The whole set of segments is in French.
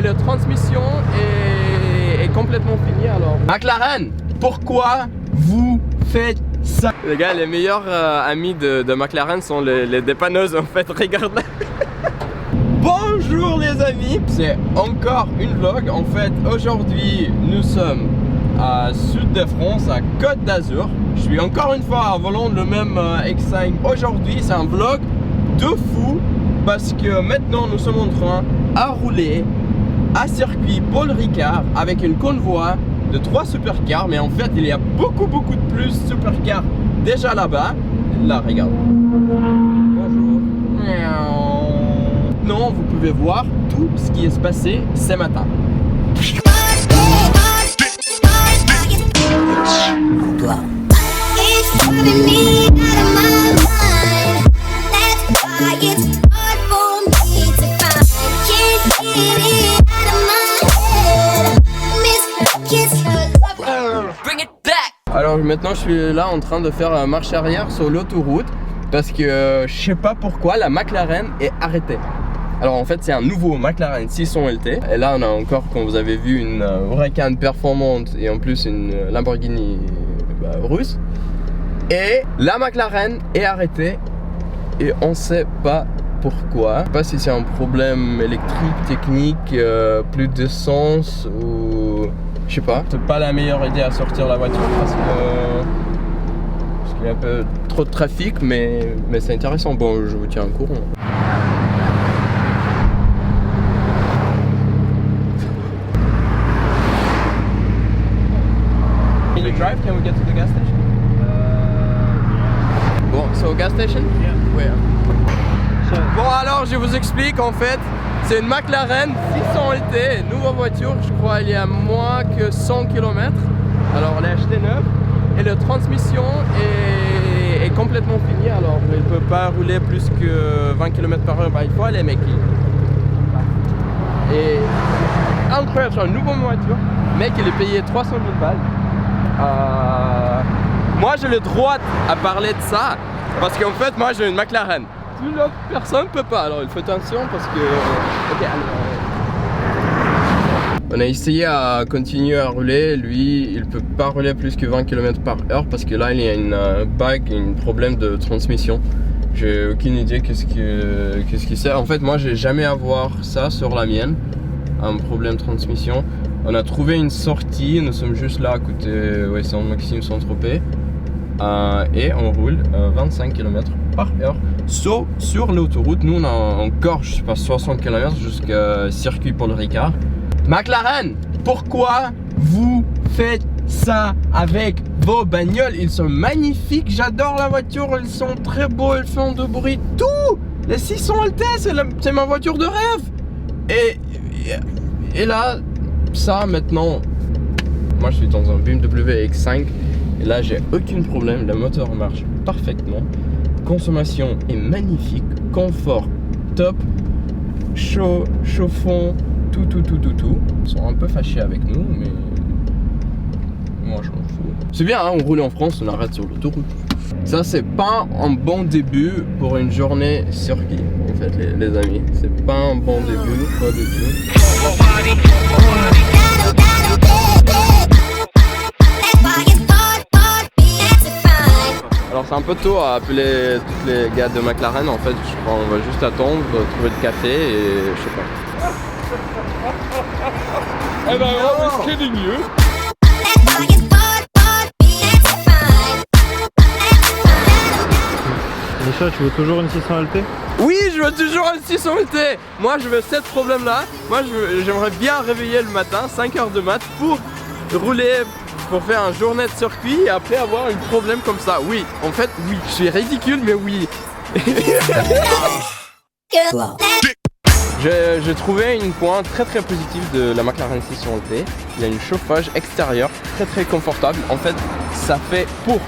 la transmission est complètement finie. Alors McLaren, pourquoi vous faites ça? Les gars, les meilleurs amis de McLaren sont les dépanneuses en fait, regarde là. Bonjour les amis, c'est encore une vlog. En fait aujourd'hui nous sommes à sud de France, à Côte d'Azur. Je suis encore une fois à volant le même X5. Aujourd'hui c'est un vlog de fou parce que maintenant nous sommes en train à rouler à circuit Paul Ricard avec une convoi de 3 supercars, mais en fait il y a beaucoup de plus supercars déjà là-bas. Là regarde. Bonjour. Non, vous pouvez voir tout ce qui est passé ce matin. Alors maintenant je suis là en train de faire marche arrière sur l'autoroute parce que je sais pas pourquoi la McLaren est arrêtée. Alors en fait c'est un nouveau McLaren 600 LT et là on a encore, comme vous avez vu, une Huracan performante et en plus une Lamborghini russe. Et la McLaren est arrêtée et on sait pas pourquoi. Je sais pas si c'est un problème électrique, technique, plus d'essence ou... je sais pas. C'est pas la meilleure idée à sortir la voiture parce qu'il y a un peu trop de trafic, mais c'est intéressant. Bon, je vous tiens au courant. Can you drive? Can we get to the gas station? Bon, so gas station? Yeah. Ouais. Bon alors je vous explique, en fait c'est une McLaren 600 LT, nouvelle voiture, je crois il y a moins que 100 km. Alors elle est achetée neuve et la transmission est complètement finie, alors elle ne peut pas rouler plus que 20 km/h par fois, elle est mec. Et incroyable, c'est une nouvelle voiture, mec il est payé 300 000 balles. Moi j'ai le droit à parler de ça parce qu'en fait moi j'ai une McLaren. Toute l'autre personne peut pas, alors il faut attention parce que... Okay, on a essayé à continuer à rouler, lui il peut pas rouler plus que 20 km/h parce que là il y a une bug, un problème de transmission. J'ai aucune idée qu'est-ce qui c'est. En fait moi j'ai jamais avoir ça sur la mienne, un problème de transmission. On a trouvé une sortie, nous sommes juste là à côté, ouais, c'est en Maxime Saint-Tropez. Et on roule 25 km/h sur l'autoroute. Nous on a encore, je sais pas, 60 km jusqu'à circuit Paul Ricard. McLaren, pourquoi vous faites ça avec vos bagnoles? Ils sont magnifiques, j'adore la voiture, ils sont très beaux, ils font de bruit, tout. Les 600 LT, c'est ma voiture de rêve. Et là, ça maintenant, moi je suis dans un BMW X5 et là j'ai aucun problème, le moteur marche parfaitement, consommation est magnifique, confort top, chauffant, tout. Ils sont un peu fâchés avec nous, mais moi je m'en fous. C'est bien, hein, on roule en France, on arrête sur l'autoroute. Ça c'est pas un bon début pour une journée circuit en fait les amis. C'est pas un bon début, pas du tout. Alors c'est un peu tôt à appeler tous les gars de McLaren en fait. Je crois on va juste attendre, trouver le café et je sais pas. And I was kidding you. Micha, tu veux toujours une 600 LT? Oui, je veux toujours une 600 LT. Moi je veux ce problème là. Moi j'aimerais bien réveiller le matin, 5h de mat, pour rouler, pour faire un journée de circuit et après avoir un problème comme ça. Oui, en fait oui, je suis ridicule mais oui. J'ai trouvé un point très positif de la McLaren 600 LT. Il y a un chauffage extérieur très confortable. En fait ça fait pour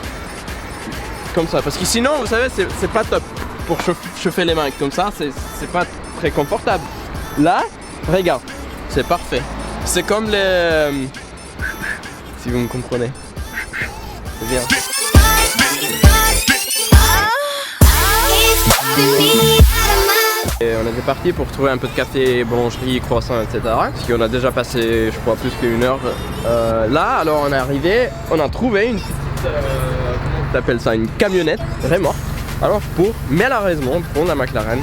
comme ça, parce que sinon vous savez c'est pas top pour chauffer les mains comme ça, c'est pas très confortable. Là regarde, c'est parfait, c'est comme les si vous me comprenez, c'est bien. Et on était parti pour trouver un peu de café, boulangerie, croissant, etc. Parce qu'on a déjà passé, je crois, plus qu'une heure là. Alors on est arrivé, on a trouvé une petite, comment t'appelles ça, une camionnette remorque. Alors malheureusement pour la McLaren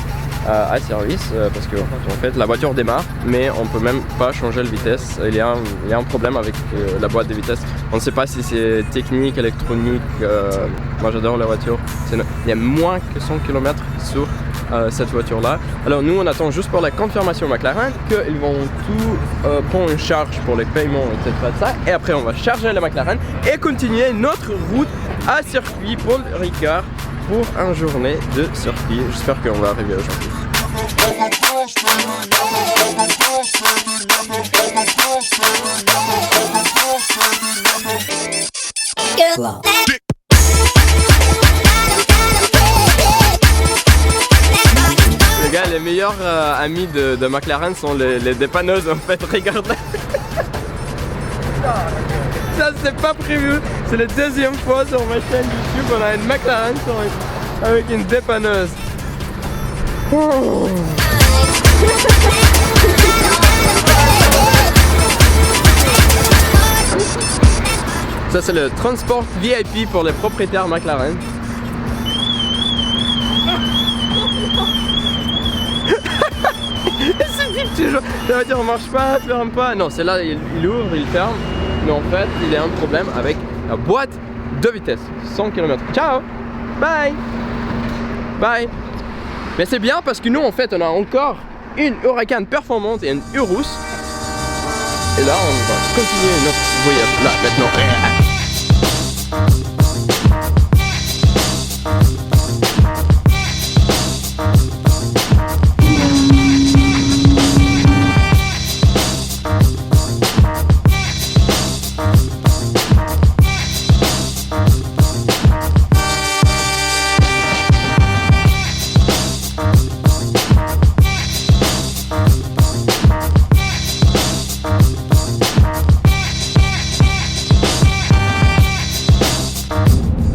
à service, parce que en fait la voiture démarre, mais on peut même pas changer la vitesse. Il y a un problème avec la boîte de vitesse. On ne sait pas si c'est technique, électronique. Moi j'adore la voiture. Il y a moins que 100 km sur cette voiture là. Alors nous on attend juste pour la confirmation McLaren qu'ils vont tout prendre en charge pour les paiements, etc. Et après on va charger la McLaren et continuer notre route à circuit Paul Ricard pour une journée de circuit. J'espère qu'on va arriver aujourd'hui. Les gars, les meilleurs amis de McLaren sont les dépanneuses en fait, regardez. Ça c'est pas prévu, c'est la deuxième fois sur ma chaîne YouTube, on a une McLaren avec une dépanneuse. Oh. Ça c'est le transport VIP pour les propriétaires McLaren. La voiture marche pas, ferme pas. Non, c'est là, il ouvre, il ferme. Mais en fait, il y a un problème avec la boîte de vitesse. 100 km. Ciao. Bye. Bye. Mais c'est bien parce que nous, en fait, on a encore une Huracan performante et une Urus. Et là, on va continuer notre voyage. Là, maintenant.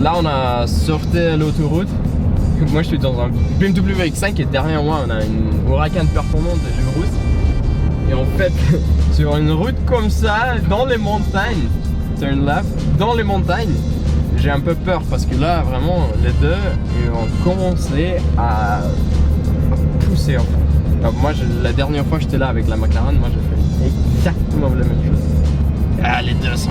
Là on a sorti l'autoroute. Moi je suis dans un BMW X5 et derrière moi on a une Huracan performante de Urus. Et en fait sur une route comme ça dans les montagnes, c'est une lave dans les montagnes, j'ai un peu peur parce que là vraiment les deux ils vont commencer à pousser en fait. Donc moi la dernière fois que j'étais là avec la McLaren, moi j'ai fait exactement la même chose. Ah les deux sont...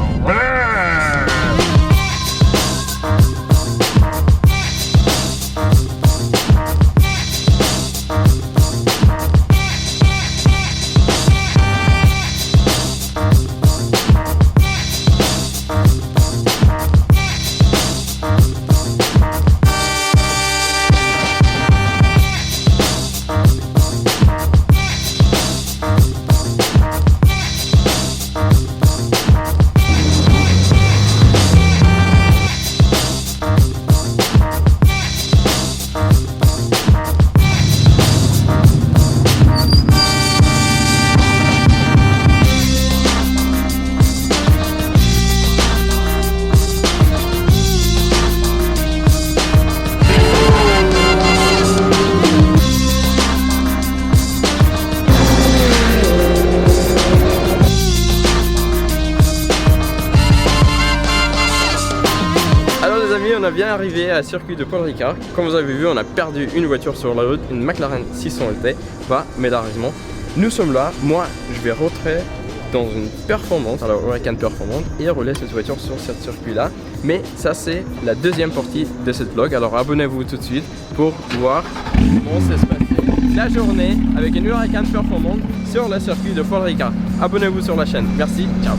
On a bien arrivé à circuit de Paul Ricard. Comme vous avez vu, on a perdu une voiture sur la route, une McLaren 600 LT. Malheureusement, nous sommes là. Moi, je vais rentrer dans une performante, alors Huracan performante, et rouler cette voiture sur ce circuit-là. Mais ça, c'est la deuxième partie de cette vlog. Alors abonnez-vous tout de suite pour voir comment ça se passe la journée avec une Huracan performante sur le circuit de Paul Ricard. Abonnez-vous sur la chaîne. Merci. Ciao.